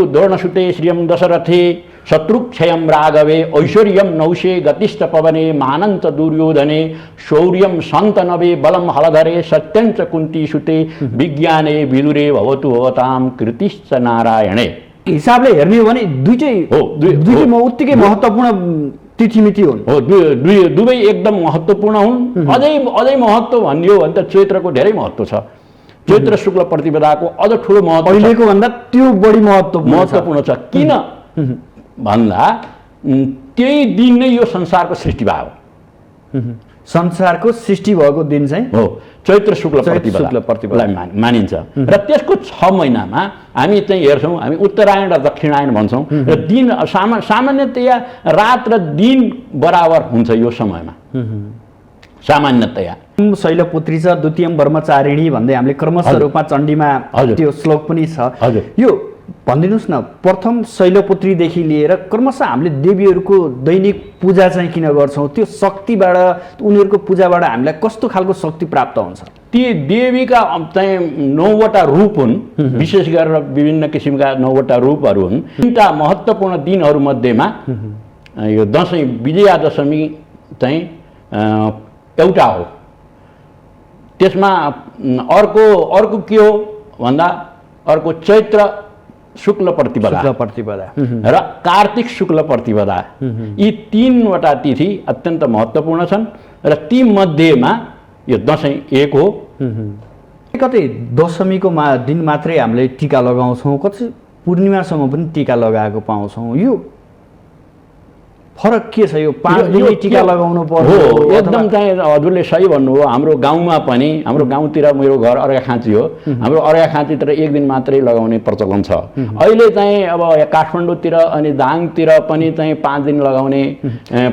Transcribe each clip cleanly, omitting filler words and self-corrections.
दोर्णसुते श्रियं दशरथे शत्रुक्षयं राघवे ऐश्वर्यं नौशे गतिष्ठ पवने मानंत दुर्योधने शौर्यं सन्तनवे बलं हलधरे सत्यंच कुंती सुते विज्ञाने विदुरे भवतु भवतां कृतिश्च नारायणे। हिसाबले हेर्ने हो भने दुईटै उत्तिकै महत्त्वपूर्ण तिथिमिति हुन्। हो, दुवै एकदम महत्त्वपूर्ण हुन्। अझै महत्त्व भन्यो भने त चैत्रको धेरै महत्त्व छ। चैत्र शुक्ल प्रतिपदाको अझ ठुलो महत्त्व पहिलेको भन्दा त्यो बढी महत्त्वपूर्ण छ। किन भन्दा त्यही दिन नै यो संसारको सृष्टि भयो। संसारको सृष्टि भएको दिन चाहिँ हो चैत्र शुक्ल प्रतिपदालाई मानिन्छ। र त्यसको 6 महिनामा हामी चाहिँ हेर्छौँ, हामी उत्तरायण र दक्षिणायन भन्छौँ। र दिन सामान्यतया रात र दिन बराबर हुन्छ यो समयमा सामान्यतया। शैलपुत्री छ, द्वितीयम ब्रह्मचारिणी भन्दै हामीले क्रमशः रूपमा चण्डीमा त्यो श्लोक पनि छ। यो भनिदिनुहोस् न, प्रथम शैलपुत्रीदेखि लिएर क्रमशः हामीले देवीहरूको दैनिक पूजा चाहिँ किन गर्छौँ? त्यो शक्तिबाट, उनीहरूको पूजाबाट हामीलाई कस्तो खालको शक्ति प्राप्त हुन्छ? ती देवीका चाहिँ 9वटा रूप हुन्। विशेष गरेर विभिन्न किसिमका 9वटा रूपहरू हुन्। 3टा महत्त्वपूर्ण दिनहरूमध्येमा यो दसैँ विजयादशमी चाहिँ एउटा हो। त्यसमा अर्को के हो भन्दा अर्को चैत्र शुक्ल प्रतिपदा र कार्तिक शुक्ल प्रतिपदा, यी 3वटा तिथि अत्यन्त महत्त्वपूर्ण छन्। र ती मध्येमा यो दसैँ एक हो। कतै दशमीको दिन मात्रै हामीले टीका लगाउँछौँ, कतै पूर्णिमासम्म पनि टीका लगाएको पाउँछौँ। यो फरक के छ? यो 5 दिन टीका लगाउनु पर्यो हो? एकदम चाहिँ हजुरले सही भन्नुभयो। हाम्रो गाउँमा पनि, हाम्रो गाउँतिर, मेरो घर अर्घाखाँची हो, हाम्रो अर्घाखाँचीतिर 1 दिन मात्रै लगाउने प्रचलन छ। अहिले चाहिँ अब काठमाडौँतिर अनि दाङतिर पनि चाहिँ 5 दिन लगाउने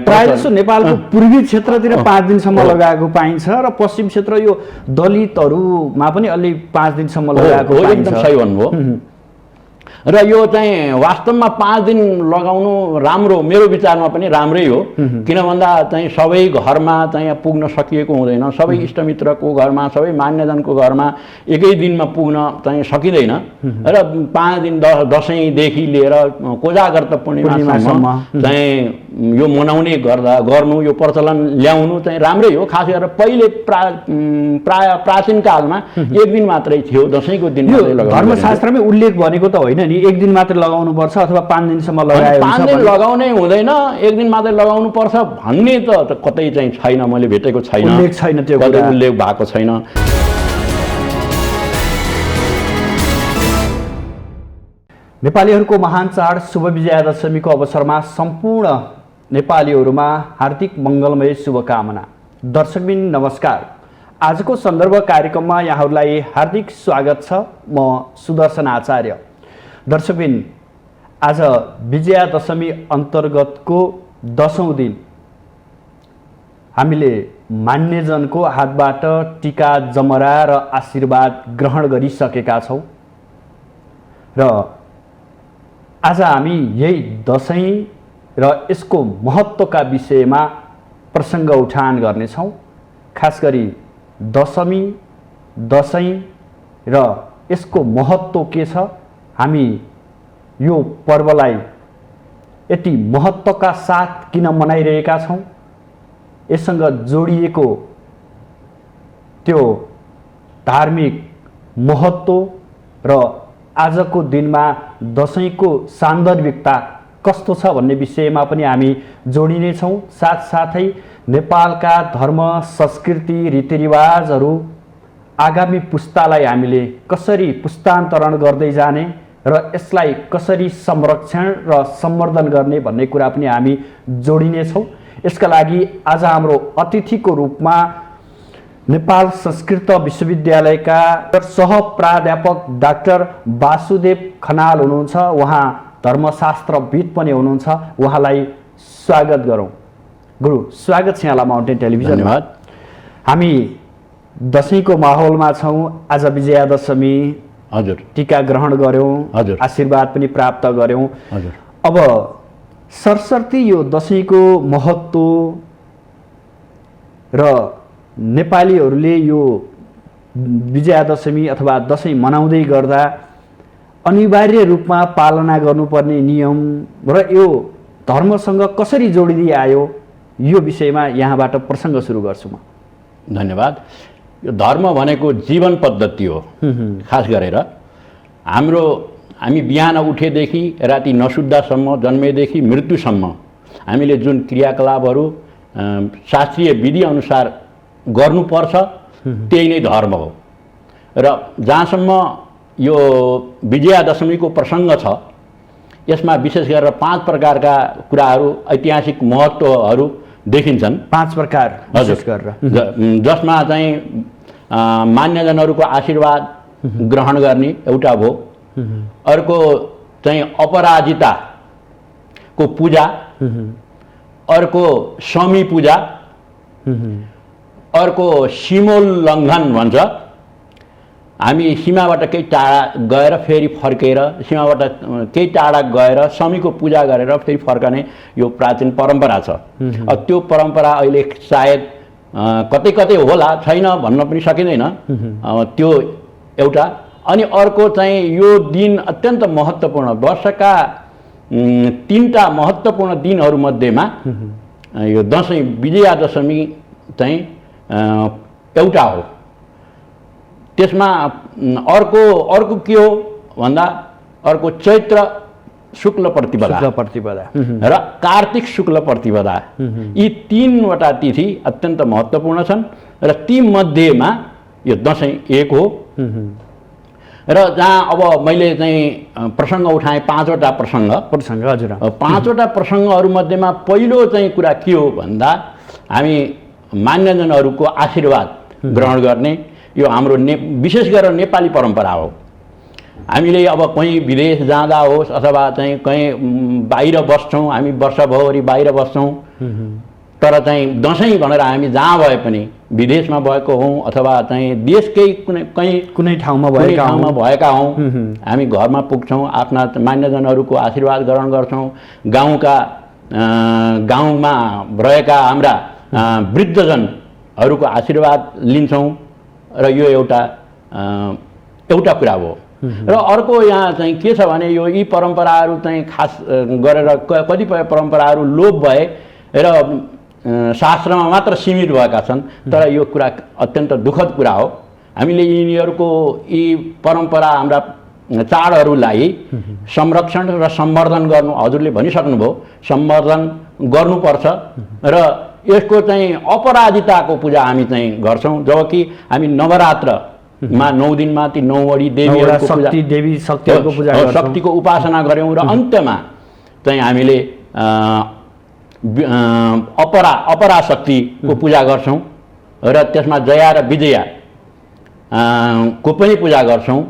प्रायः जसो नेपालको पूर्वी क्षेत्रतिर 5 दिनसम्म लगाएको पाइन्छ र पश्चिम क्षेत्र यो दलितहरूमा पनि अलि 5 दिनसम्म लगाएको पाइन्छ। एकदम सही भन्नुभयो। र यो चाहिँ वास्तवमा 5 दिन लगाउनु राम्रो, मेरो विचारमा पनि राम्रै हो। किन भन्दा चाहिँ सबै घरमा चाहिँ पुग्न सकिएको हुँदैन। सबै इष्टमित्रको घरमा, सबै मान्यजनको घरमा एकै दिनमा पुग्न चाहिँ सकिँदैन। र 5 दिन दसैँदेखि लिएर कोजाग्रत पूर्णिमासम्म चाहिँ यो मनाउने गर्नु, यो प्रचलन ल्याउनु चाहिँ राम्रै हो। खास गरेर पहिले प्राय प्राचीन कालमा 1 दिन मात्रै थियो, दसैँको दिन मात्रै लगाउनु। धर्मशास्त्रमै उल्लेख भनेको त होइन नि 1 दिन मात्र लगाउनु पर्छ अथवा 5 दिनसम्म लगाए हुन्छ। 5 दिन लगाउनै हुँदैन, 1 दिन मात्रै लगाउनु पर्छ भन्ने त कतै चाहिँ छैन, मैले भेटेको छैन, उल्लेख छैन, त्यो कतै उल्लेख भएको छैन। नेपालीहरूको महान चाड शुभ विजयादशमीको अवसरमा सम्पूर्ण नेपालीहरूमा हार्दिक मङ्गलमय शुभकामना। दर्शकबिन नमस्कार। आजको सन्दर्भ कार्यक्रममा यहाँहरूलाई हार्दिक स्वागत छ। म सुदर्शन आचार्य। दर्शकबिन, आज विजयादशमी अन्तर्गतको 10औं दिन हामीले मान्यजनको हातबाट टीका, जमरा र आशीर्वाद ग्रहण गरिसकेका छौँ। र आज हामी यही दसैँ र यसको महत्त्वका विषयमा प्रसङ्ग उठान गर्नेछौँ। खास गरी दशमी, दसैँ र यसको महत्त्व के छ, हामी यो पर्वलाई यति महत्त्वका साथ किन मनाइरहेका छौँ, यससँग जोडिएको त्यो धार्मिक महत्त्व र आजको दिनमा दसैँको सान्दर्भिकता कस्तो छ भन्ने विषयमा पनि हामी जोडिनेछौँ। साथसाथै नेपालका धर्म, संस्कृति, रीतिरिवाजहरू आगामी पुस्तालाई हामीले कसरी पुस्तान्तरण गर्दै जाने र यसलाई कसरी संरक्षण र सम्वर्धन गर्ने भन्ने कुरा पनि हामी जोडिनेछौँ। यसका लागि आज हाम्रो अतिथिको रूपमा नेपाल संस्कृत विश्वविद्यालयका सह प्राध्यापक डाक्टर वासुदेव खनाल हुनुहुन्छ। उहाँ धर्मशास्त्रविद पनि हुनुहुन्छ। उहाँलाई स्वागत गरौँ। गुरु, स्वागत छ यहाँलाई माउन्टेन टेलिभिजन। धन्यवाद। हामी दसैँको माहौलमा छौँ। आज विजयादशमी, हजुर, टीका ग्रहण गऱ्यौँ, हजुर, आशीर्वाद पनि प्राप्त गऱ्यौँ। हजुर, अब सरसर्ती यो दसैँको महत्त्व र नेपालीहरूले यो विजयादशमी अथवा दसैँ मनाउँदै गर्दा अनिवार्य रूपमा पालना गर्नुपर्ने नियम र यो धर्मसँग कसरी जोडिँदै आयो यो विषयमा यहाँबाट प्रसङ्ग सुरु गर्छु म। धन्यवाद। यो धर्म भनेको जीवन पद्धति हो। खास गरेर हामी बिहान उठेदेखि राति नसुत्दासम्म, जन्मेदेखि मृत्युसम्म हामीले जुन क्रियाकलापहरू शास्त्रीय विधि अनुसार गर्नुपर्छ त्यही नै धर्म हो। र जहाँसम्म यो विजयादशमीको प्रसङ्ग छ यसमा विशेष गरेर 5 प्रकारका कुराहरू, ऐतिहासिक महत्त्वहरू देखिन्छन्। 5 प्रकार विशेष गरेर जसमा चाहिँ मान्यजनहरूको आशीर्वाद ग्रहण गर्ने एउटा भयो। अर्को चाहिँ अपराजिताको पूजा, अर्को शमी पूजा, अर्को सीमोल्लङ्घन भन्छ, हामी सीमाबाट केही टाढा गएर फेरि फर्केर, सीमाबाट केही टाढा गएर शमीको पूजा गरेर फेरि फर्कने यो प्राचीन परम्परा छ। त्यो परम्परा अहिले सायद कतै कतै होला, छैन भन्न पनि सकिँदैन। त्यो एउटा। अनि अर्को चाहिँ यो दिन अत्यन्त महत्त्वपूर्ण, वर्षका 3टा महत्त्वपूर्ण दिनहरूमध्येमा यो दसैँ विजयादशमी चाहिँ एउटा हो। त्यसमा अर्को के हो भन्दा अर्को चैत्र शुक्ल प्रतिपदा र कार्तिक शुक्ल प्रतिपदा, यी 3वटा तिथि अत्यन्त महत्त्वपूर्ण छन् र ती मध्येमा यो दसैँ एक हो। र जहाँ अब मैले चाहिँ प्रसङ्ग उठाएँ 5वटा प्रसङ्ग। हजुर। 5वटा प्रसङ्गहरूमध्येमा पहिलो चाहिँ कुरा के हो भन्दा हामी मान्यजनहरूको आशीर्वाद ग्रहण गर्ने, यो हाम्रो विशेष गरेर नेपाली परम्परा हो। हामीले अब कहीँ विदेश जाँदा होस् अथवा चाहिँ कहीँ बाहिर बस्छौँ, हामी वर्षभरि बाहिर बस्छौँ, तर चाहिँ दसैँ भनेर हामी जहाँ भए पनि विदेशमा भएको हौँ अथवा चाहिँ देशकै कुनै ठाउँमा भएका हौँ, हामी घरमा पुग्छौँ, आफ्ना मान्यजनहरूको आशीर्वाद ग्रहण गर्छौँ, गाउँमा रहेका हाम्रा वृद्धजनहरूको आशीर्वाद लिन्छौँ र यो एउटा कुरा हो। र अर्को यहाँ चाहिँ के छ भने यी परम्पराहरू चाहिँ खास गरेर कतिपय परम्पराहरू लोप भए र शास्त्रमा मात्र सीमित भएका छन्, तर यो कुरा अत्यन्त दुःखद कुरा हो। हामीले यी परम्परा, हाम्रा चाडहरूलाई संरक्षण र सम्वर्धन गर्नु, हजुरले भनिसक्नुभयो, सम्वर्धन गर्नुपर्छ। र यसको चाहिँ अपराजिताको पूजा हामी चाहिँ गर्छौँ, जबकि हामी नवरात्रमा 9 दिनमा ती 9 वडी देवीहरूको पूजा, शक्तिको उपासना गऱ्यौँ र अन्तमा चाहिँ हामीले अपराशक्तिको पूजा गर्छौँ र त्यसमा जया र विजया को पनि पूजा गर्छौँ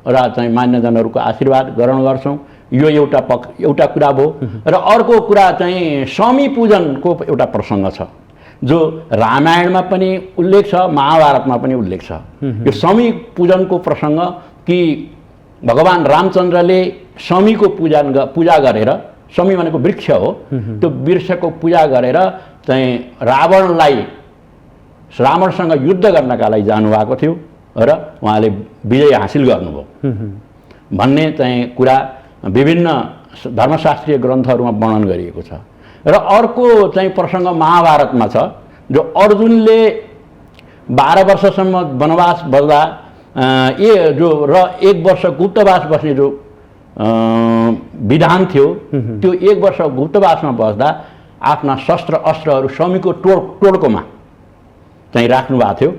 र चाहिँ मान्यजनहरूको आशीर्वाद ग्रहण गर्छौँ। यो एउटा कुरा भयो। र अर्को कुरा चाहिँ शमी पूजनको एउटा प्रसङ्ग छ जो रामायणमा पनि उल्लेख छ, महाभारतमा पनि उल्लेख छ। यो शमी पूजनको प्रसङ्ग कि भगवान रामचन्द्रले शमीको पूजा गरेर, शमी भनेको वृक्ष हो, त्यो वृक्षको पूजा गरेर चाहिँ रावणसँग युद्ध गर्नका लागि जानुभएको थियो र उहाँले विजय हासिल गर्नुभयो भन्ने चाहिँ कुरा विभिन्न धर्मशास्त्रीय ग्रन्थहरूमा वर्णन गरिएको छ। र अर्को चाहिँ प्रसङ्ग महाभारतमा छ, जो अर्जुनले 12 वर्षसम्म वनवास बस्दा र 1 वर्ष गुप्तवास बस्ने जो विधान थियो, त्यो 1 वर्ष गुप्तवासमा बस्दा आफ्ना शस्त्र अस्त्रहरू शमीको टोड्कोमा चाहिँ राख्नु भएको थियो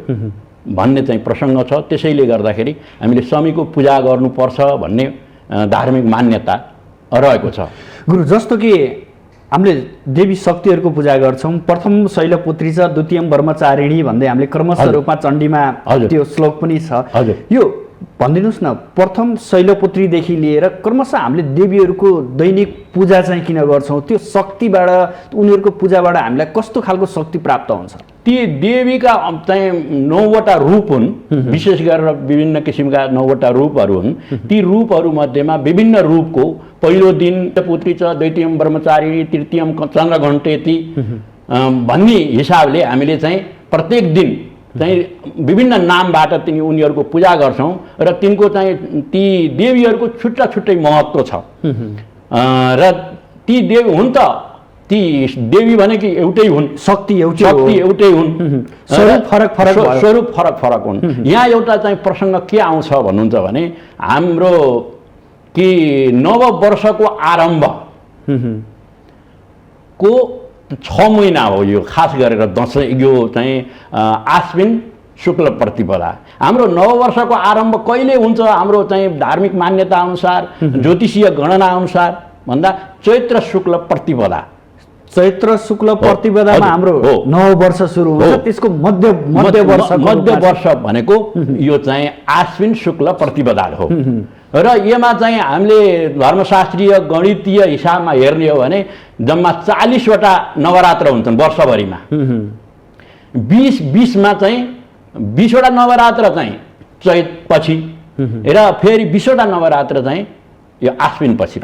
भन्ने चाहिँ प्रसङ्ग छ। त्यसैले गर्दाखेरि हामीले शमीको पूजा गर्नुपर्छ भन्ने धार्मिक मान्यता रहेको छ। गुरु, जस्तो कि हामीले देवी शक्तिहरूको पूजा गर्छौँ, प्रथम शैलपुत्री छ, द्वितीयम ब्रह्मचारिणी भन्दै हामीले क्रमशः रूपमा चण्डीमा त्यो श्लोक पनि छ। यो भनिदिनुहोस् न, प्रथम शैलपुत्रीदेखि लिएर क्रमशः हामीले देवीहरूको दैनिक पूजा चाहिँ किन गर्छौँ? त्यो शक्तिबाट, उनीहरूको पूजाबाट हामीलाई कस्तो खालको शक्ति प्राप्त हुन्छ? ती देवीका चाहिँ 9वटा रूप हुन्, विशेष गरेर विभिन्न किसिमका 9वटा रूपहरू हुन्। ती रूपहरूमध्येमा विभिन्न रूपको पहिलो दिन पुत्री छ, द्वितीयम ब्रह्मचारिणी, तृतीयम चन्द्रघण्टेति भन्ने हिसाबले हामीले चाहिँ प्रत्येक दिन चाहिँ विभिन्न नामबाट उनीहरूको पूजा गर्छौँ र तिनको चाहिँ ती देवीहरूको छुट्टा छुट्टै महत्त्व छ र ती देवी हुन् त ती देवी भने कि एउटै हुन्, शक्ति एउटै हुन्, स्वरूप फरक फरक हुन्। यहाँ एउटा चाहिँ प्रसङ्ग के आउँछ भन्नुहुन्छ भने हाम्रो कि नव वर्षको आरम्भ को 6 महिना हो यो, खास गरेर दसैँ यो चाहिँ आश्विन शुक्ल प्रतिपदा। हाम्रो नववर्षको आरम्भ कहिले हुन्छ हाम्रो चाहिँ धार्मिक मान्यता अनुसार, ज्योतिषीय गणना अनुसार भन्दा चैत्र शुक्ल प्रतिपदा। चैत्र शुक्ल प्रतिपदामा हाम्रो नव वर्ष सुरु हुन्छ, त्यसको मध्य वर्ष भनेको यो चाहिँ आश्विन शुक्ल प्रतिपदा हो। र यसमा चाहिँ हामीले धर्मशास्त्रीय गणितीय हिसाबमा हेर्ने हो भने जम्मा 40वटा नवरात्र हुन्छन् वर्षभरिमा। 20-20मा चाहिँ 20वटा नवरात्र चाहिँ चैत पछि र फेरि 20वटा नवरात्र चाहिँ यो आश्विन पछि।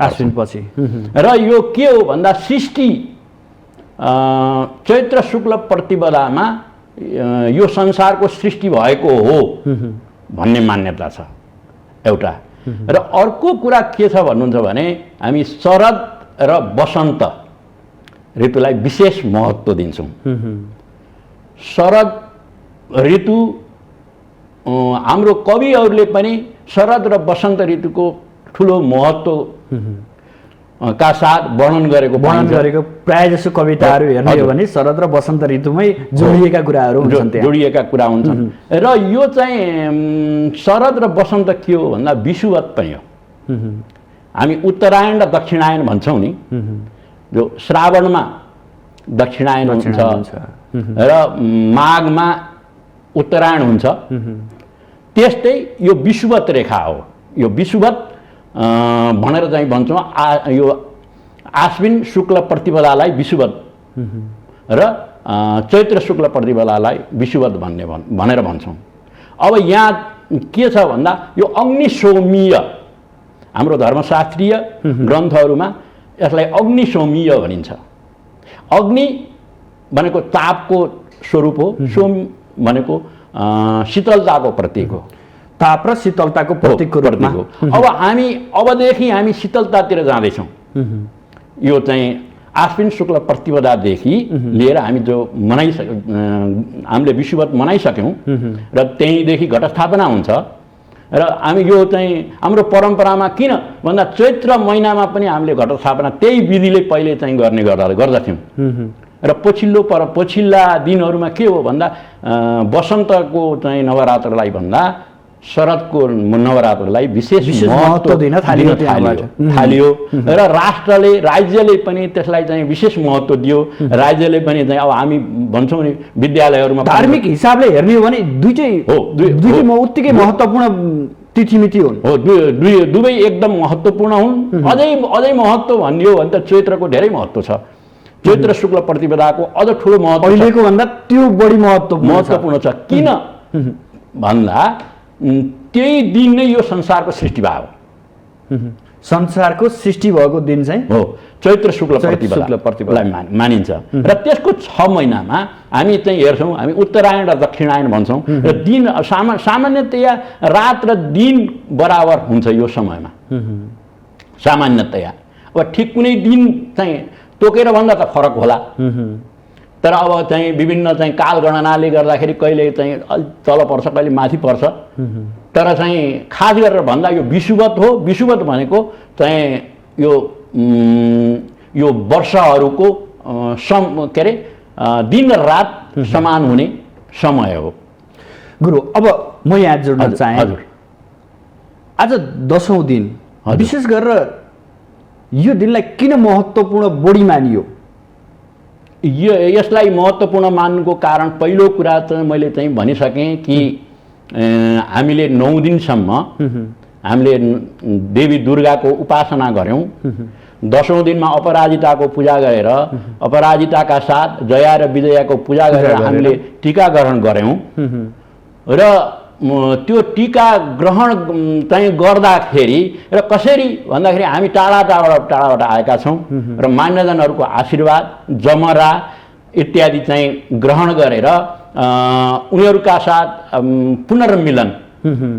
र यो के हो भन्दा सृष्टि चैत्र शुक्ल प्रतिपदामा यो संसारको सृष्टि भएको हो भन्ने मान्यता छ एउटा। र अर्को कुरा के छ भन्नुहुन्छ भने हामी शरद र वसन्त ऋतुलाई विशेष महत्त्व दिन्छौँ। शरद ऋतु हाम्रो कविहरूले पनि शरद र वसन्त ऋतुको ठुलो महत्त्व का साथ वर्णन गरेको प्राय जसो कविताहरू हेर्ने हो भने शरद र वसन्त ऋतुमै जोडिएका कुराहरू हुन्छन्। र यो चाहिँ शरद र वसन्त के हो भन्दा विषुवत पनि हो। हामी उत्तरायण र दक्षिणायन भन्छौँ नि, जो श्रावणमा दक्षिणायन हुन्छ र माघमा उत्तरायण हुन्छ, त्यस्तै यो विषुवत रेखा हो। यो विषुवत भनेर चाहिँ भन्छौँ। यो आश्विन शुक्ल प्रतिपदालाई विषुवत र चैत्र शुक्ल प्रतिपदालाई विषुवत भनेर भन्छौँ। अब यहाँ के छ भन्दा यो अग्निसोमीय, हाम्रो धर्मशास्त्रीय ग्रन्थहरूमा यसलाई अग्निसोमीय भनिन्छ। अग्नि भनेको तापको स्वरूप हो, सोम भनेको शीतलताको प्रतीक हो, ताप र शीतलताको प्रतीकको रूपमा। अब अबदेखि हामी शीतलतातिर जाँदैछौँ। यो चाहिँ आश्विन शुक्ल प्रतिपदादेखि लिएर हामी जो हामीले विषुवत मनाइसक्यौँ र त्यहीँदेखि घटस्थापना हुन्छ। र हामी यो चाहिँ हाम्रो परम्परामा किन भन्दा चैत्र महिनामा पनि हामीले घटस्थापना त्यही विधिले पहिले चाहिँ गर्ने गर्दथ्यौँ। र पछिल्ला दिनहरूमा के हो भन्दा वसन्तको चाहिँ नवरात्रलाई भन्दा शरदको नवरात्रलाई विशेष महत्त्व दिन थालियो। र राज्यले पनि त्यसलाई चाहिँ विशेष महत्त्व दियो। राज्यले पनि चाहिँ अब हामी भन्छौँ नि विद्यालयहरूमा धार्मिक हिसाबले हेर्ने हो भने दुईटै उत्तिकै महत्त्वपूर्ण तिथिमिति हुन्। हो, दुवै एकदम महत्त्वपूर्ण हुन्। अझै महत्त्व भन्ने हो भने त चैत्रको धेरै महत्त्व छ। चैत्र शुक्ल प्रतिपदाको अझ ठुलो महत्त्व अहिलेको भन्दा त्यो बढी महत्त्वपूर्ण छ। किन भन्दा त्यही दिन नै यो संसारको सृष्टि भयो। संसारको सृष्टि भएको दिन चाहिँ हो चैत्र शुक्ल प्रतिपदालाई मानिन्छ। र त्यसको 6 महिनामा हामी चाहिँ हेर्छौँ, हामी उत्तरायण र दक्षिणायन भन्छौँ। र दिन सामान्यतया रात र दिन बराबर हुन्छ यो समयमा सामान्यतया। अब ठिक कुनै दिन चाहिँ तोकेर भन्दा त फरक होला, तर अब चाहिँ विभिन्न चाहिँ कालगणनाले गर्दाखेरि कहिले चाहिँ तल पर्छ, कहिले माथि पर्छ। तर चाहिँ खास गरेर भन्दा यो विषुवत हो। विषुवत भनेको चाहिँ यो वर्षहरूको के अरे दिन र रात समान हुने समय हो। गुरु, अब म यहाँ जोड्न चाहे, आज 10औं दिन विशेष गरेर यो दिनलाई किन महत्त्वपूर्ण बढी मानियो? यसलाई महत्त्वपूर्ण मान्नुको कारण पहिलो कुरा त मैले चाहिँ भनिसकेँ कि हामीले 9 दिनसम्म हामीले देवी दुर्गाको उपासना गऱ्यौँ। 10औं दिनमा अपराजिताको पूजा गरेर अपराजिताका साथ जया र विजयाको पूजा गरेर हामीले टीका ग्रहण गऱ्यौँ। र त्यो टीका ग्रहण चाहिँ गर्दाखेरि र कसरी भन्दाखेरि हामी टाढाबाट आएका छौँ र मान्यजनहरूको आशीर्वाद जमरा इत्यादि चाहिँ ग्रहण गरेर उनीहरूका साथ पुनर्मिलन।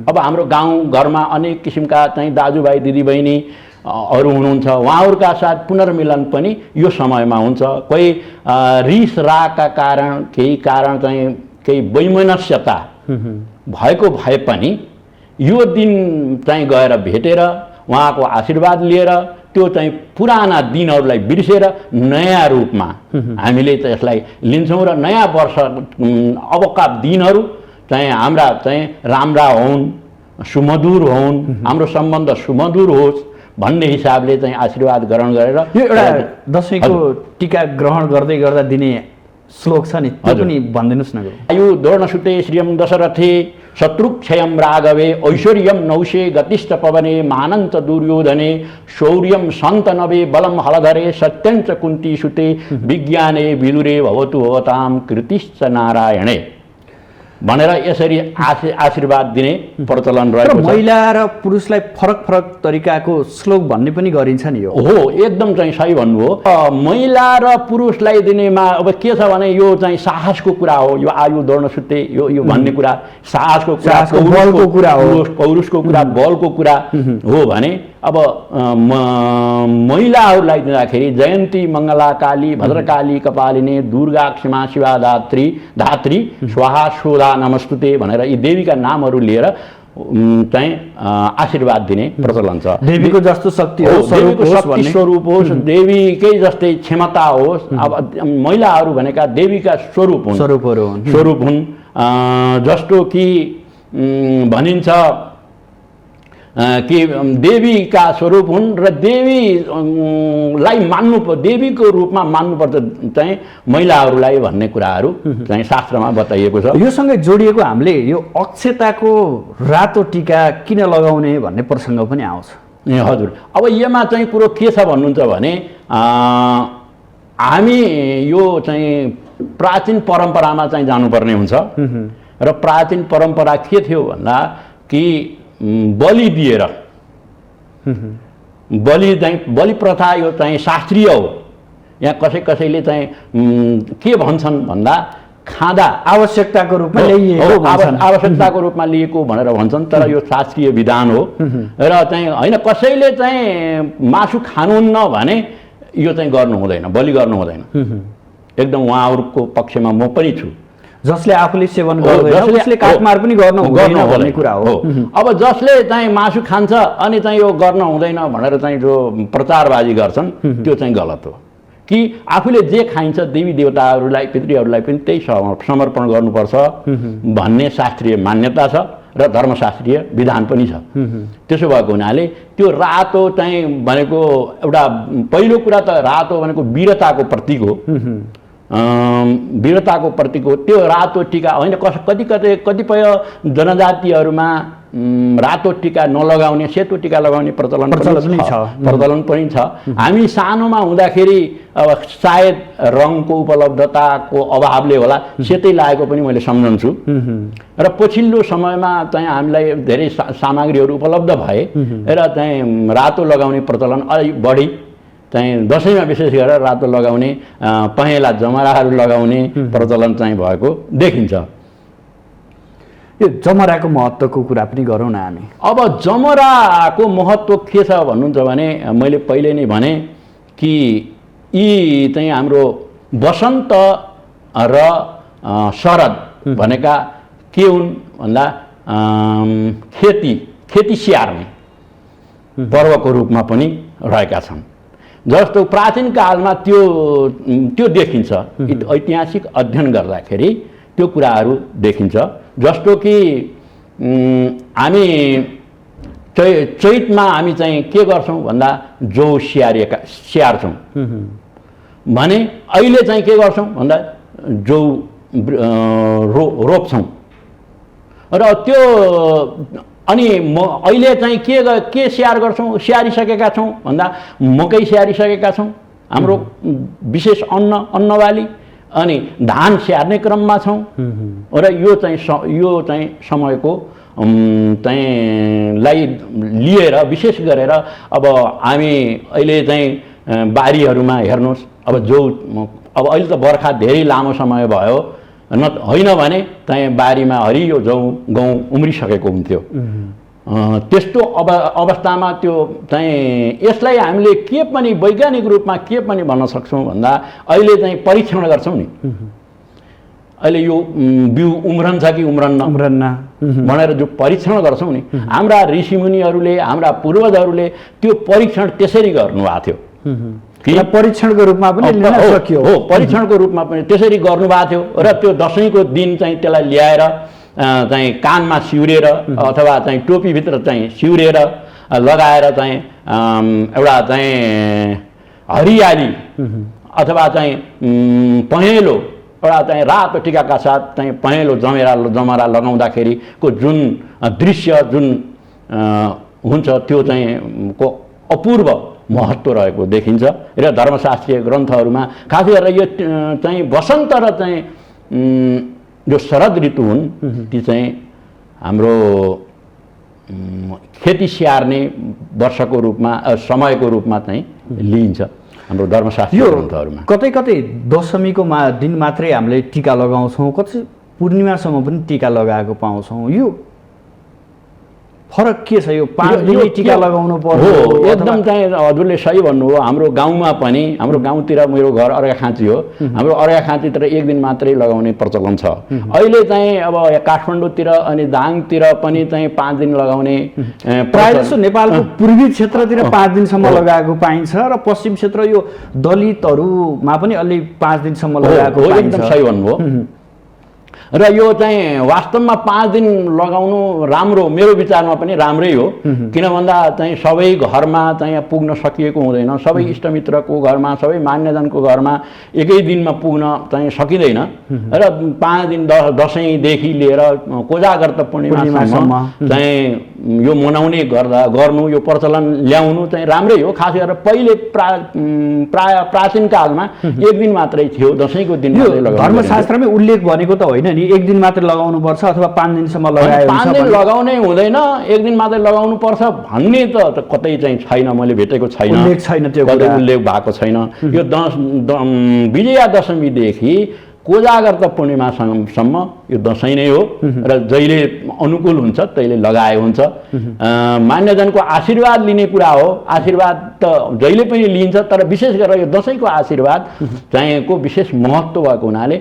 अब हाम्रो गाउँ घरमा अनेक किसिमका चाहिँ दाजुभाइ दिदीबहिनी अरू हुनुहुन्छ, उहाँहरूका साथ पुनर्मिलन पनि यो समयमा हुन्छ। कोही रिस रागका कारण केही वैमनस्यता भएको भए पनि यो दिन चाहिँ गएर भेटेर उहाँको आशीर्वाद लिएर त्यो चाहिँ पुराना दिनहरूलाई बिर्सेर नयाँ रूपमा हामीले त्यसलाई लिन्छौँ र नयाँ वर्ष अबका दिनहरू चाहिँ हाम्रा चाहिँ राम्रा हुन्, सुमधुर हुन्, हाम्रो सम्बन्ध सुमधुर होस् भन्ने हिसाबले चाहिँ आशीर्वाद ग्रहण गरेर यो एउटा दसैँको टीका ग्रहण गर्दै गर्दा दिने श्लोक छ नि, त्यो पनि भनिदिनुहोस् न। आयु दोर्णसुते श्रियं दशरथे शत्रुक्षयं राघवे ऐश्वर्यं नौशे गतिश्च पवने मानन्त दुर्योधने शौर्यं सन्तनवे बलं हलधरे सत्यञ्च कुन्तीसुते विज्ञाने विदुरे भवतु भवतां कृतिश्च नारायणे भनेर यसरी आशीर्वाद दिने प्रचलन रहेको छ। महिला र पुरुषलाई फरक फरक तरिकाको श्लोक भन्ने पनि गरिन्छ नि। हो, एकदम चाहिँ सही भन्नुभयो। महिला र पुरुषलाई दिनेमा अब के छ भने यो चाहिँ साहसको कुरा हो। यो आयु दोर्णसुते यो भन्ने कुरा साहसको कुरा, बलको कुरा हो, पौरुषको कुरा, बलको कुरा हो भने अब महिलाहरूलाई दिँदाखेरि जयन्ती मङ्गला काली भद्रकाली कपालिनी दुर्गा क्षमा शिवा धात्री स्वाहा स्वधा नमस्तुते भनेर यी देवीका नामहरू लिएर चाहिँ आशीर्वाद दिने प्रचलन छ। देवीको जस्तो शक्ति होस्, देवीको शक्ति स्वरूप होस्, देवीकै जस्तै क्षमता होस्। अब महिलाहरू भनेका देवीका स्वरूप हुन्। जस्तो कि भनिन्छ कि देवीका स्वरूप हुन् र देवीलाई देवीको रूपमा मान्नुपर्छ चाहिँ महिलाहरूलाई भन्ने कुराहरू चाहिँ शास्त्रमा बताइएको छ। योसँगै जोडिएको हामीले यो अक्षताको रातो टीका किन लगाउने भन्ने प्रसङ्ग पनि आउँछ। हजुर, अब यसमा चाहिँ कुरो के छ भन्नुहुन्छ भने हामी यो चाहिँ प्राचीन परम्परामा चाहिँ जानुपर्ने हुन्छ र प्राचीन परम्परा के थियो भन्दा कि बलि दिएर बलि प्रथा यो चाहिँ शास्त्रीय हो। यहाँ कसैले चाहिँ के भन्छन् भन्दा खाँदा आवश्यकताको रूपमा लिएको भनेर भन्छन्, तर यो शास्त्रीय विधान हो। र चाहिँ होइन, कसैले चाहिँ मासु खानुहुन्न भने यो चाहिँ गर्नु हुँदैन, बलि गर्नु हुँदैन। एकदम उहाँहरूको पक्षमा म पनि छु। जसले आफूले सेवन गर्दैन उसले काटमार पनि गर्न हुँदैन भन्ने कुरा हो। अब जसले चाहिँ मासु खान्छ अनि चाहिँ यो गर्न हुँदैन भनेर चाहिँ जो प्रचारबाजी गर्छन् त्यो चाहिँ गलत हो। कि आफूले जे खाइन्छ देवी देवताहरूलाई पितृहरूलाई पनि त्यही समर्पण गर्नुपर्छ भन्ने शास्त्रीय मान्यता छ र धर्मशास्त्रीय विधान पनि छ। त्यसो भएको हुनाले त्यो रातो चाहिँ भनेको एउटा पहिलो कुरा त रातो भनेको वीरताको प्रतीक हो। वीरताको प्रतीक हो त्यो रातो टीका। होइन, कतिपय जनजातिहरूमा रातो टीका नलगाउने सेतो टीका लगाउने प्रचलन पनि छ। हामी सानोमा हुँदाखेरि अब सायद रङको उपलब्धताको अभावले होला सेतै लागेको पनि मैले सम्झन्छु। र पछिल्लो समयमा चाहिँ हामीलाई धेरै सामग्रीहरू उपलब्ध भए र चाहिँ रातो लगाउने प्रचलन अलि बढी चाहिँ दसैँमा विशेष गरेर रातो लगाउने पहेँला जमराहरू लगाउने प्रचलन चाहिँ भएको देखिन्छ। यो जमराको महत्त्वको कुरा पनि गरौँ न हामी। अब जमराको महत्त्व के छ भन्नुहुन्छ भने मैले पहिले नै भने कि यी चाहिँ हाम्रो वसन्त र शरद भनेका के हुन् भन्दा खेती स्याहार्ने पर्वको रूपमा पनि रहेका छन्। जस्तो प्राचीन कालमा त्यो देखिन्छ, ऐतिहासिक अध्ययन गर्दाखेरि त्यो कुराहरू देखिन्छ। जस्तो कि हामी चैतमा हामी चाहिँ के गर्छौँ भन्दा जौ स्याहार्छौँ भने अहिले चाहिँ के गर्छौँ भन्दा जौ रोप्छौँ र त्यो अनि अहिले चाहिँ के स्याहार गर्छौँ, स्याहारिसकेका छौँ भन्दा मकै स्याहारिसकेका छौँ, हाम्रो विशेष अन्नबाली, अनि धान स्याहार्ने क्रममा छौँ र यो चाहिँ समयको चाहिँ लाई लिएर विशेष गरेर अब हामी अहिले चाहिँ बारीहरूमा हेर्नुहोस्, अब अहिले त बर्खा धेरै लामो समय भयो होइन भने चाहिँ बारीमा हरियो गहुँ उम्रिसकेको हुन्थ्यो। त्यस्तो अवस्थामा त्यो चाहिँ यसलाई हामीले के पनि वैज्ञानिक रूपमा के पनि भन्न सक्छौँ भन्दा अहिले चाहिँ परीक्षण गर्छौँ नि, अहिले यो बिउ उम्रन्छ कि उम्रन्न भनेर जो परीक्षण गर्छौँ नि, हाम्रा ऋषिमुनिहरूले हाम्रा पूर्वजहरूले त्यो परीक्षण त्यसरी गर्नुभएको थियो कि परीक्षणको रूपमा पनि लिन सकियो। हो, परीक्षणको रूपमा पनि त्यसरी गर्नुभएको थियो र त्यो दशैंको दिन चाहिँ त्यसलाई ल्याएर चाहिँ कानमा सिउरेर अथवा चाहिँ टोपीभित्र चाहिँ सिउरेर लगाएर चाहिँ एउटा चाहिँ हरियाली अथवा चाहिँ पहेँलो एउटा चाहिँ रातो टिकाका साथ चाहिँ पहेँलो जमरा लगाउँदाखेरिको जुन दृश्य जुन हुन्छ त्यो चाहिँ को अपूर्व महत्त्व रहेको देखिन्छ र धर्मशास्त्रीय ग्रन्थहरूमा खास गरेर यो चाहिँ वसन्त र चाहिँ जो शरद ऋतु हुन् ती चाहिँ हाम्रो खेती स्याहार्ने वर्षको रूपमा समयको रूपमा चाहिँ लिइन्छ हाम्रो धर्मशास्त्रीय ग्रन्थहरूमा। कतै कतै दशमीको दिन मात्रै हामीले टीका लगाउँछौँ, कतै पूर्णिमासम्म पनि टीका लगाएको पाउँछौँ। यो फरक के छ? यो 5 दिने टीका लगाउनु पर्यो? एकदम चाहिँ हजुरले सही भन्नुभयो। हाम्रो गाउँमा पनि, हाम्रो गाउँतिर मेरो घर अर्घाखाँची हो, हाम्रो अर्घाखाँचीतिर 1 दिन मात्रै लगाउने प्रचलन छ। अहिले चाहिँ अब काठमाडौँतिर अनि दाङतिर पनि चाहिँ 5 दिन लगाउने प्रायः जसो नेपालको पूर्वी क्षेत्रतिर 5 दिनसम्म लगाएको पाइन्छ र पश्चिम क्षेत्र यो दलितहरूमा पनि अलि 5 दिनसम्म लगाएको पाइन्छ। एकदम सही भन्नुभयो। र यो चाहिँ वास्तवमा 5 दिन लगाउनु राम्रो, मेरो विचारमा पनि राम्रै हो। किन भन्दा चाहिँ सबै घरमा चाहिँ पुग्न सकिएको हुँदैन, सबै इष्टमित्रको घरमा, सबै मान्यजनको घरमा एकै दिनमा पुग्न चाहिँ सकिँदैन र 5 दिन दशैंदेखि लिएर कोजागर्त पूर्णिमासम्म चाहिँ यो मनाउने गर्नु, यो प्रचलन ल्याउनु चाहिँ राम्रै हो। खास गरेर पहिले प्राय प्राचीन कालमा 1 दिन मात्रै थियो, दशैंको दिन मात्रै लगाउनु। धर्मशास्त्रमै उल्लेख भनेको त होइन नि 1 दिन मात्र लगाउनु पर्छ अथवा 5 दिनसम्म लगायो। 5 दिन लगाउनै हुँदैन, 1 दिन मात्रै लगाउनु पर्छ भन्ने त कतै चाहिँ छैन, मैले भेटेको छैन, उल्लेख छैन, त्यो कतै उल्लेख भएको छैन। यो विजया दशमीदेखि कोजागर्त पूर्णिमासम्म यो दशैं नै हो र जहिले अनुकूल हुन्छ तहिले लगाए हुन्छ। मान्यजनको आशीर्वाद लिने कुरा हो, आशीर्वाद त जहिले पनि लिइन्छ, तर विशेष गरेर यो दशैंको आशीर्वाद चाहिँको विशेष महत्त्व भएको हुनाले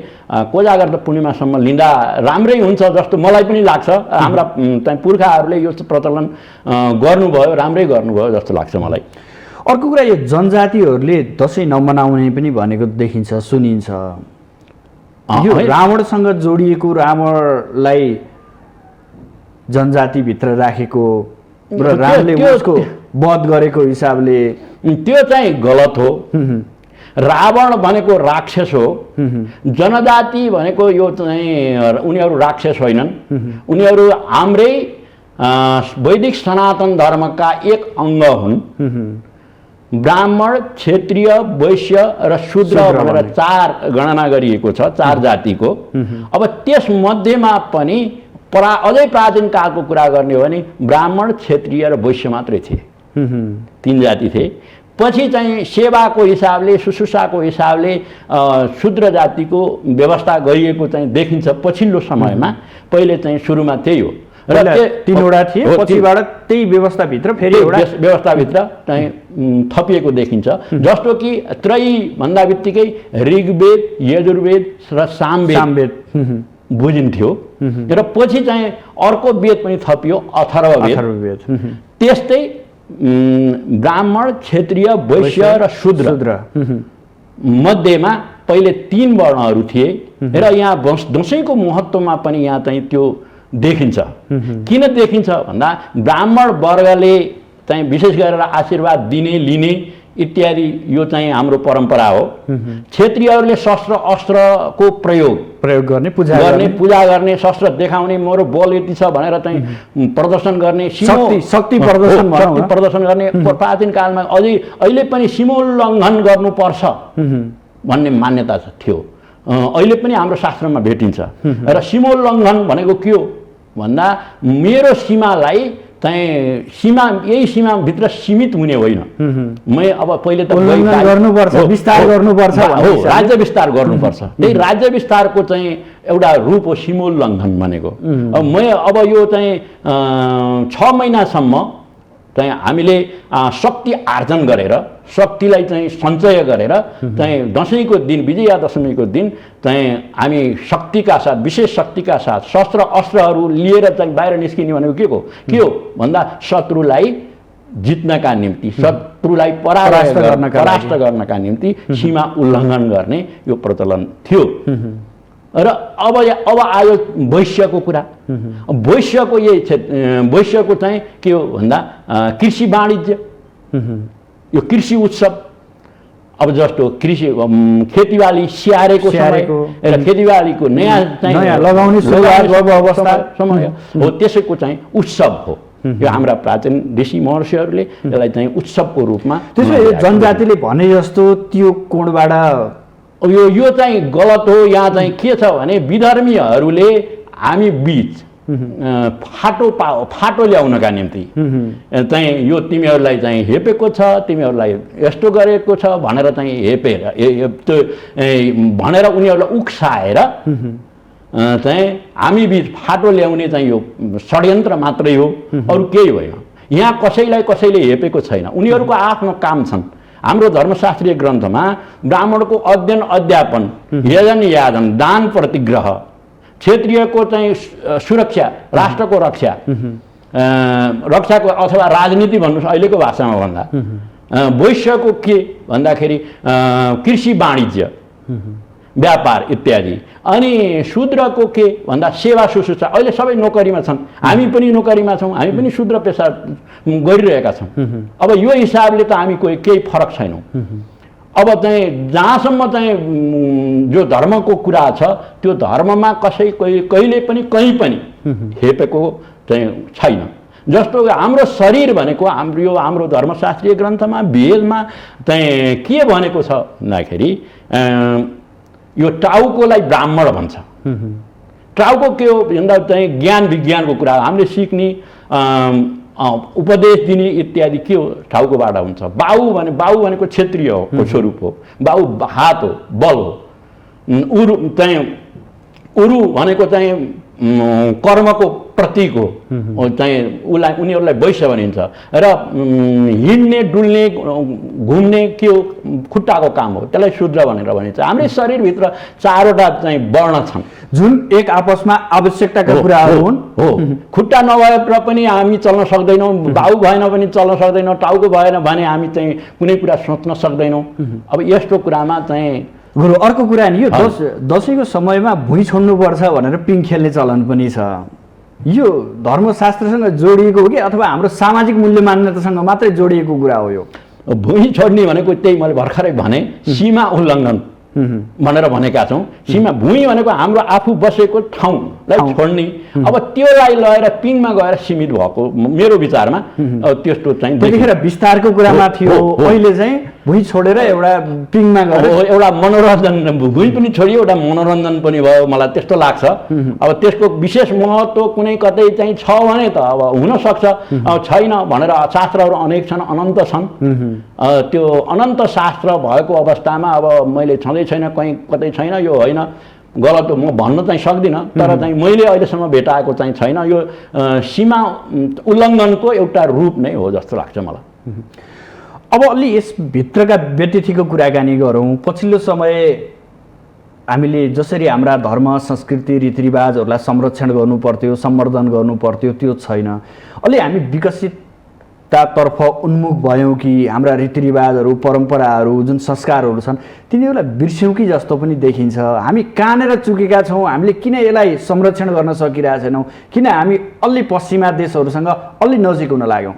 कोजागर्त पूर्णिमासम्म लिँदा राम्रै हुन्छ जस्तो मलाई पनि लाग्छ। हाम्रा चाहिँ पुर्खाहरूले यो प्रचलन गर्नुभयो, राम्रै गर्नुभयो जस्तो लाग्छ मलाई। अर्को कुरा, यो जनजातिहरूले दशैं नमनाउने पनि भनेको देखिन्छ, सुनिन्छ। यो रावणसँग जोडिएको, रावणलाई जनजातिभित्र राखेको र रामले उसको वध गरेको हिसाबले त्यो चाहिँ गलत हो। रावण भनेको राक्षस हो, जनजाति भनेको यो चाहिँ उनीहरू राक्षस होइनन्, उनीहरू हाम्रै वैदिक सनातन धर्मका एक अङ्ग हुन्। ब्राह्मण, क्षत्रिय, वैश्य र शूद्र भनेर 4 गणना गरिएको छ, 4 जातिको। अब त्यस मध्येमा पनि अझै प्राचीन कालको कुरा गर्ने हो भने ब्राह्मण, क्षत्रिय र वैश्य मात्रै थिए, 3 जाति थिए। पछि चाहिँ सेवाको हिसाबले, शुश्रूषाको हिसाबले शूद्र जातिको व्यवस्था गरिएको चाहिँ देखिन्छ पछिल्लो समयमा। पहिले चाहिँ सुरुमा त्यही हो र 3वटा थिए, पछिबाट त्यही व्यवस्थाभित्र फेरि एउटा व्यवस्थाभित्र चाहिँ थपिएको देखिन्छ। जस्तो कि त्रयी भन्दा बित्तिकै ऋग्वेद, यजुर्वेद र सामवेद बुझिन्थ्यो र पछि चाहिँ अर्को वेद पनि थपियो, अथर्ववेद। त्यस्तै ब्राह्मण, क्षत्रिय, वैश्य र शूद्र मध्येमा पहिले 3 वर्णहरू थिए र यहाँ दशैंको महत्त्वमा पनि यहाँ चाहिँ त्यो देखिन्छ। किन देखिन्छ भन्दा ब्राह्मण वर्गले चाहिँ विशेष गरेर आशीर्वाद दिने लिने इत्यादि यो चाहिँ हाम्रो परम्परा हो। क्षेत्रीयहरूले शस्त्र अस्त्रको प्रयोग गर्ने, पूजा गर्ने, शस्त्र देखाउने, मेरो बल यति छ भनेर चाहिँ प्रदर्शन गर्ने, शक्ति प्रदर्शन गर्ने। प्राचीन कालमा अझै अहिले पनि सीमोल्लङ्घन गर्नुपर्छ भन्ने मान्यता थियो, अहिले पनि हाम्रो शास्त्रमा भेटिन्छ। र सीमोल्लङ्घन भनेको के हो भन्दा मेरो सीमालाई चाहिँ यही सीमाभित्र सीमित हुने होइन। मैं अब पहिले त गर्नुपर्छ, विस्तार गर्नुपर्छ, हो राज्य विस्तार गर्नुपर्छ। त्यही राज्य विस्तारको चाहिँ एउटा रूप हो सीमोल्लङ्घन भनेको। अब यो चाहिँ 6 महिनासम्म चाहिँ हामीले शक्ति आर्जन गरेर, शक्तिलाई चाहिँ सञ्चय गरेर चाहिँ दसैँको दिन, विजयादशमीको दिन चाहिँ हामी शक्तिका साथ, विशेष शक्तिका साथ शस्त्र अस्त्रहरू लिएर चाहिँ बाहिर निस्किने भनेको के हो भन्दा शत्रुलाई जित्नका निम्ति, शत्रुलाई परास्त गर्नका निम्ति सीमा उल्लङ्घन गर्ने यो प्रचलन थियो। र अब आयो वैश्यको कुरा। वैश्यको वैश्यको चाहिँ के हो भन्दा कृषि वाणिज्य, यो कृषि उत्सव। अब जस्तो कृषि खेतीबाली स्याहारेको समय र खेतीबालीको नयाँ लगाउने अवस्था समय हो, त्यसैको चाहिँ उत्सव हो। यो हाम्रा प्राचीन ऋषि महर्षिहरूले यसलाई चाहिँ उत्सवको रूपमा, त्यसो जनजातिले भने जस्तो त्यो कोणबाट यो चाहिँ गलत हो। यहाँ चाहिँ के छ भने विधर्मीहरूले हामी बीच फाटो ल्याउनका निम्ति चाहिँ यो तिमीहरूलाई चाहिँ हेपेको छ, तिमीहरूलाई यस्तो गरेको छ भनेर चाहिँ हेपेर भनेर उनीहरूलाई उक्साएर चाहिँ हामी बीच फाटो ल्याउने चाहिँ यो षड्यन्त्र मात्रै हो, अरू केही होइन। यहाँ कसैले हेपेको छैन, उनीहरूको आफ्नो काम छन्। हाम्रो धर्मशास्त्रीय ग्रन्थमा ब्राह्मणको अध्ययन अध्यापन, यजन याजन, दान प्रतिग्रह, क्षेत्रीयको चाहिँ सुरक्षा, राष्ट्रको रक्षाको अथवा राजनीति भन्नुहोस् अहिलेको भाषामा भन्दा, वैश्यको के भन्दाखेरि कृषि वाणिज्य, व्यापार इत्यादि, अनि शूद्रको के भन्दा सेवा शुश्रूषा। अहिले सबै नोकरीमा छन्, हामी पनि नोकरीमा छौँ, हामी पनि शूद्र पेसा गरिरहेका छौँ। अब यो हिसाबले त हामी केही फरक छैनौँ। अब चाहिँ जहाँसम्म चाहिँ जो धर्मको कुरा छ त्यो धर्ममा कहिले पनि कहीँ पनि हेपेको चाहिँ छैन। जस्तो हाम्रो शरीर भनेको हाम्रो धर्मशास्त्रीय ग्रन्थमा, वेदमा चाहिँ के भनेको छ भन्दाखेरि यो टाउकोलाई ब्राह्मण भन्छ। टाउको के हो भन्दा चाहिँ ज्ञान विज्ञानको कुरा हामीले सिक्ने, उपदेश दिने इत्यादि के हो टाउकोबाट हुन्छ। बाहु भनेको क्षेत्रीय हो स्वरूप हो, बाहु हात हो, बल हो। उरु भनेको चाहिँ कर्मको प्रतीक हो, चाहिँ उनीहरूलाई वैश्य भनिन्छ। र हिँड्ने डुल्ने घुम्ने के हो खुट्टाको काम हो, त्यसलाई शूद्र भनेर भनिन्छ। हाम्रो शरीरभित्र 4वटा चाहिँ वर्ण छन् जुन एक आपसमा आवश्यकताका कुराहरू हुन्। हो, खुट्टा नभएर पनि हामी चल्न सक्दैनौँ, बाहु भएन पनि चल्न सक्दैनौँ, टाउको भएन भने हामी चाहिँ कुनै कुरा सोच्न सक्दैनौँ। अब यस्तो कुरामा चाहिँ गुरु अर्को कुरा नि, यो दसैँको समयमा भुइँ छोड्नुपर्छ भनेर पिङ खेल्ने चलन पनि छ। यो धर्मशास्त्रसँग जोडिएको हो कि अथवा हाम्रो सामाजिक मूल्य मान्यतासँग मात्रै जोडिएको कुरा हो? यो भुइँ छोड्ने भनेको त्यही मैले भर्खरै भने सीमा उल्लङ्घन भनेर भनेका छौँ। सीमा भुइँ भनेको हाम्रो आफू बसेको ठाउँलाई छोड्ने। अब त्योलाई लगेर पिङमा गएर सीमित भएको मेरो विचारमा त्यस्तो चाहिँ त्यतिखेर विस्तारको कुरामा थियो, अहिले चाहिँ भुइँ छोडेर एउटा पिङमा गएर एउटा मनोरञ्जन, भुइँ पनि छोडियो एउटा मनोरञ्जन पनि भयो, मलाई त्यस्तो लाग्छ। अब त्यसको विशेष महत्त्व कुनै कतै चाहिँ छ भने त अब हुनसक्छ, अब छैन भनेर शास्त्रहरू अनेक छन्, अनन्त छन्। त्यो अनन्त शास्त्र भएको अवस्थामा अब मैले छँदै छैन कहीँ कतै छैन, यो होइन गलत हो म भन्न चाहिँ सक्दिनँ, तर चाहिँ मैले अहिलेसम्म भेटाएको चाहिँ छैन। यो सीमा उल्लङ्घनको एउटा रूप नै हो जस्तो लाग्छ मलाई। अब अलि यसभित्रका व्यतिथिको कुराकानी गरौँ। पछिल्लो समय हामीले जसरी हाम्रा धर्म संस्कृति रीतिरिवाजहरूलाई संरक्षण गर्नु पर्थ्यो, सम्वर्धन गर्नु पर्थ्यो, त्यो छैन। अलि हामी विकसिततातर्फ उन्मुख भयौँ कि हाम्रा रीतिरिवाजहरू, परम्पराहरू, जुन संस्कारहरू छन् तिनीहरूलाई बिर्स्यौँ कि जस्तो पनि देखिन्छ। हामी कहाँनिर चुकेका छौँ? हामीले किन यसलाई संरक्षण गर्न सकिरहेका छैनौँ? किन हामी अलि पश्चिमा देशहरूसँग अलि नजिक हुन लाग्यौँ?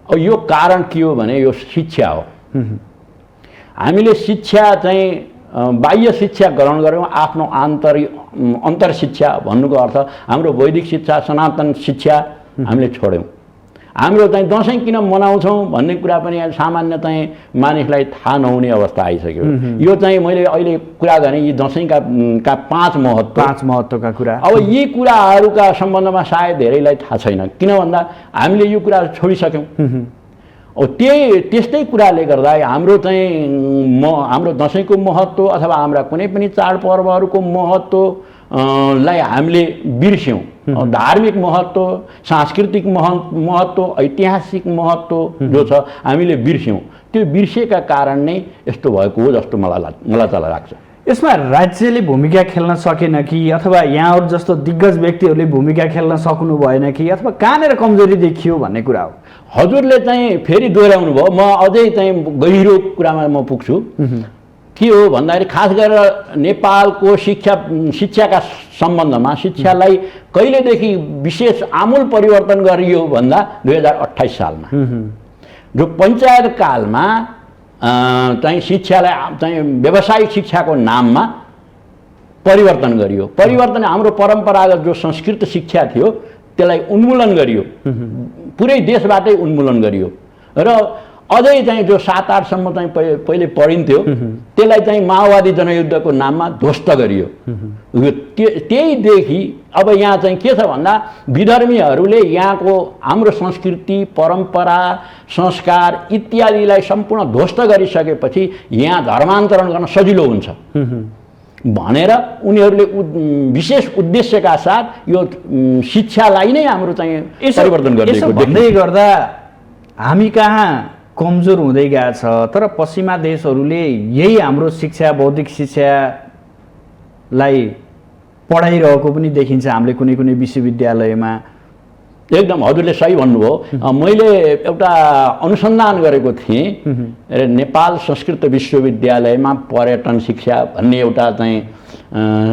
अब यो कारण के हो भने यो शिक्षा हो। हामीले शिक्षा चाहिँ बाह्य शिक्षा ग्रहण गऱ्यौँ, आफ्नो अन्तर शिक्षा भन्नुको अर्थ हाम्रो वैदिक शिक्षा, सनातन शिक्षा हामीले छोड्यौँ। हाम्रो चाहिँ दसैँ किन मनाउँछौँ भन्ने कुरा पनि सामान्य चाहिँ मानिसलाई थाहा नहुने अवस्था आइसक्यो। यो चाहिँ मैले अहिले कुरा गरेँ यी दसैँका 5 महत्त्वका कुरा। अब यी कुराहरूका सम्बन्धमा सायद धेरैलाई थाहा छैन, किन भन्दा हामीले यो कुरा छोडिसक्यौँ। त्यस्तै कुराले गर्दा हाम्रो चाहिँ हाम्रो दसैँको महत्त्व अथवा हाम्रा कुनै पनि चाडपर्वहरूको महत्त्वलाई हामीले बिर्स्यौँ। धार्मिक महत्त्व, सांस्कृतिक महत्त्व, ऐतिहासिक महत्त्व जो छ हामीले बिर्स्यौँ। त्यो बिर्सेका कारण नै यस्तो भएको हो जस्तो मलाई त लाग्छ। यसमा राज्यले भूमिका खेल्न सकेन कि अथवा यहाँहरू जस्तो दिग्गज व्यक्तिहरूले भूमिका खेल्न सक्नु भएन कि अथवा कहाँनिर कमजोरी देखियो भन्ने कुरा हो? हजुरले चाहिँ फेरि दोहोऱ्याउनु भयो। म अझै चाहिँ गहिरो कुरामा म पुग्छु। के हो भन्दाखेरि खास गरेर नेपालको शिक्षाका सम्बन्धमा शिक्षालाई कहिलेदेखि विशेष आमूल परिवर्तन गरियो भन्दा 2028 सालमा जो पञ्चायत कालमा चाहिँ शिक्षालाई चाहिँ व्यावसायिक शिक्षाको नाममा परिवर्तन गरियो। परिवर्तन हाम्रो परम्परागत जो संस्कृत शिक्षा थियो त्यसलाई उन्मूलन गरियो, पुरै देशबाटै उन्मूलन गरियो र अझै चाहिँ जो 7-8 सम्म चाहिँ पहिले पढिन्थ्यो त्यसलाई चाहिँ माओवादी जनयुद्धको नाममा ध्वस्त गरियो। त्यहीदेखि अब यहाँ चाहिँ के छ भन्दा विधर्मीहरूले यहाँको हाम्रो संस्कृति, परम्परा, संस्कार इत्यादिलाई सम्पूर्ण ध्वस्त गरिसकेपछि यहाँ धर्मान्तरण गर्न सजिलो हुन्छ भनेर उनीहरूले विशेष उद्देश्यका साथ यो शिक्षालाई नै हाम्रो चाहिँ परिवर्तन गरिदिएको। भन्दै गर्दा हामी कहाँ कमजोर हुँदै गएछ, तर पश्चिमा देशहरूले यही हाम्रो शिक्षा, बौद्धिक शिक्षालाई पढाइरहेको पनि देखिन्छ हामीले कुनै कुनै विश्वविद्यालयमा। एकदम हजुरले सही भन्नुभयो। मैले एउटा अनुसन्धान गरेको थिएँ नेपाल संस्कृत विश्वविद्यालयमा पर्यटन शिक्षा भन्ने एउटा चाहिँ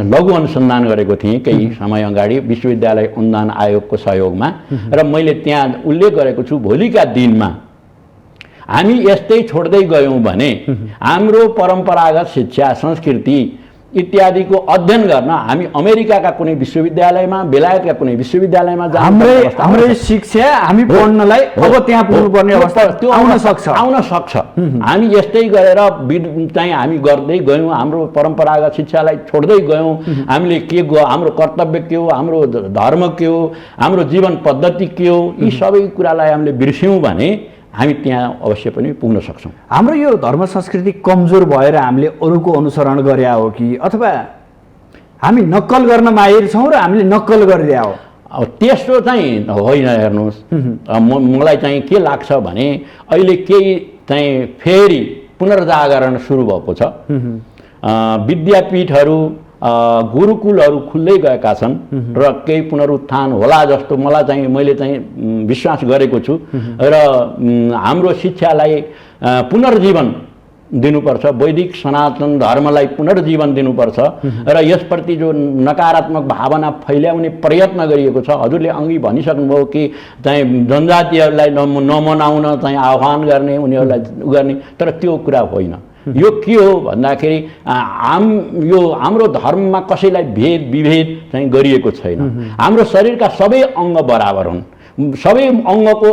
लघु अनुसन्धान गरेको थिएँ केही समय अगाडि विश्वविद्यालय अनुदान आयोगको सहयोगमा र मैले त्यहाँ उल्लेख गरेको छु भोलिका दिनमा हामी यस्तै छोड्दै गयौँ भने हाम्रो परम्परागत शिक्षा, संस्कृति इत्यादिको अध्ययन गर्न हामी अमेरिकाका कुनै विश्वविद्यालयमा, बेलायतका कुनै विश्वविद्यालयमा हाम्रै शिक्षा हामी पढ्नलाई अब त्यहाँ पुग्नुपर्ने अवस्था त्यो आउन सक्छ। हामी यस्तै गरेर चाहिँ हामी गर्दै गयौँ, हाम्रो परम्परागत शिक्षालाई छोड्दै गयौँ। हामीले हाम्रो कर्तव्य के हो, हाम्रो धर्म के हो, हाम्रो जीवन पद्धति के हो, यी सबै कुरालाई हामीले बिर्स्यौँ भने हामी त्यहाँ अवश्य पनि पुग्न सक्छौँ। हाम्रो यो धर्म संस्कृति कमजोर भएर हामीले अरूको अनुसरण गरे हो कि अथवा हामी नक्कल गर्न माहिर छौँ र हामीले नक्कल गरिदिया हो? अब त्यस्तो चाहिँ होइन। हेर्नुहोस्, मलाई चाहिँ के लाग्छ भने अहिले केही चाहिँ फेरि पुनर्जागरण सुरु भएको छ। विद्यापीठहरू, गुरुकुलहरू खुल्दै गएका छन् र केही पुनरुत्थान होला जस्तो मैले चाहिँ विश्वास गरेको छु र हाम्रो शिक्षालाई पुनर्जीवन दिनुपर्छ, वैदिक सनातन धर्मलाई पुनर्जीवन दिनुपर्छ र यसप्रति जो नकारात्मक भावना फैल्याउने प्रयत्न गरिएको छ। हजुरले अघि भनिसक्नुभयो कि चाहिँ जनजातिहरूलाई नमनाउन चाहिँ आह्वान गर्ने, उनीहरूलाई गर्ने, तर त्यो कुरा होइन। यो के हो भन्दाखेरि यो हाम्रो धर्ममा कसैलाई भेद विभेद चाहिँ गरिएको छैन। हाम्रो शरीरका सबै अङ्ग बराबर हुन्, सबै अङ्गको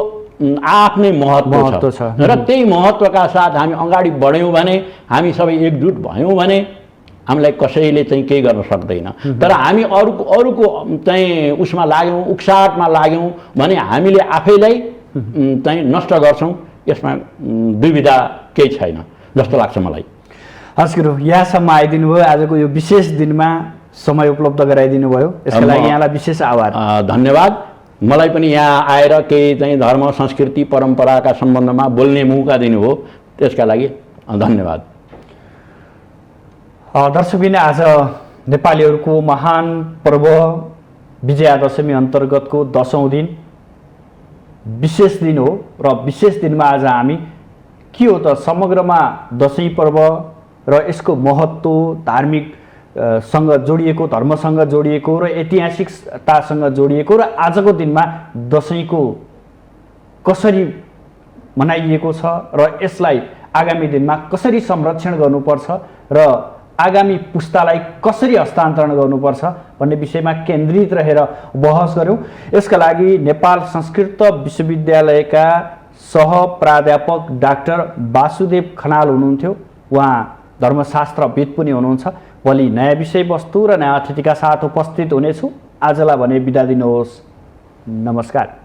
आफ्नै महत्त्व छ र त्यही महत्त्वका साथ हामी अगाडि बढ्यौँ भने, हामी सबै एकजुट भयौँ भने हामीलाई कसैले चाहिँ केही गर्न सक्दैन। तर हामी अरूको चाहिँ उसमा लाग्यौँ, उक्साहटमा लाग्यौँ भने हामीले आफैलाई चाहिँ नष्ट गर्छौँ। यसमा दुविधा केही छैन जस्तो लाग्छ मलाई। हस् गुरु, यहाँसम्म आइदिनु भयो, आजको यो विशेष दिनमा समय उपलब्ध गराइदिनु भयो, यसका लागि यहाँलाई विशेष आभार। धन्यवाद। मलाई पनि यहाँ आएर केही चाहिँ धर्म, संस्कृति, परम्पराका सम्बन्धमा बोल्ने मौका दिनुभयो, त्यसका लागि धन्यवाद। दर्शकबिन, आज नेपालीहरूको महान पर्व विजयादशमी अन्तर्गतको 10औं दिन विशेष दिन हो र विशेष दिनमा आज हामी के हो त समग्रमा दशैं पर्व र यसको महत्त्व, धार्मिक सँग जोडिएको, धर्मसँग जोडिएको र ऐतिहासिकतासँग जोडिएको र आजको दिनमा दशैंको कसरी मनाइएको छ र यसलाई आगामी दिनमा कसरी संरक्षण गर्नुपर्छ र आगामी पुस्तालाई कसरी हस्तान्तरण गर्नुपर्छ भन्ने विषयमा केन्द्रित रहेर बहस गऱ्यौँ। यसका लागि नेपाल संस्कृत विश्वविद्यालयका सह प्राध्यापक डाक्टर वासुदेव खनाल हुनुहुन्थ्यो। उहाँ धर्मशास्त्रविद पनि हुनुहुन्छ। भोलि नयाँ विषयवस्तु र नयाँ अतिथिका साथ उपस्थित हुनेछु। आजलाई भने बिदा दिनुहोस्। नमस्कार।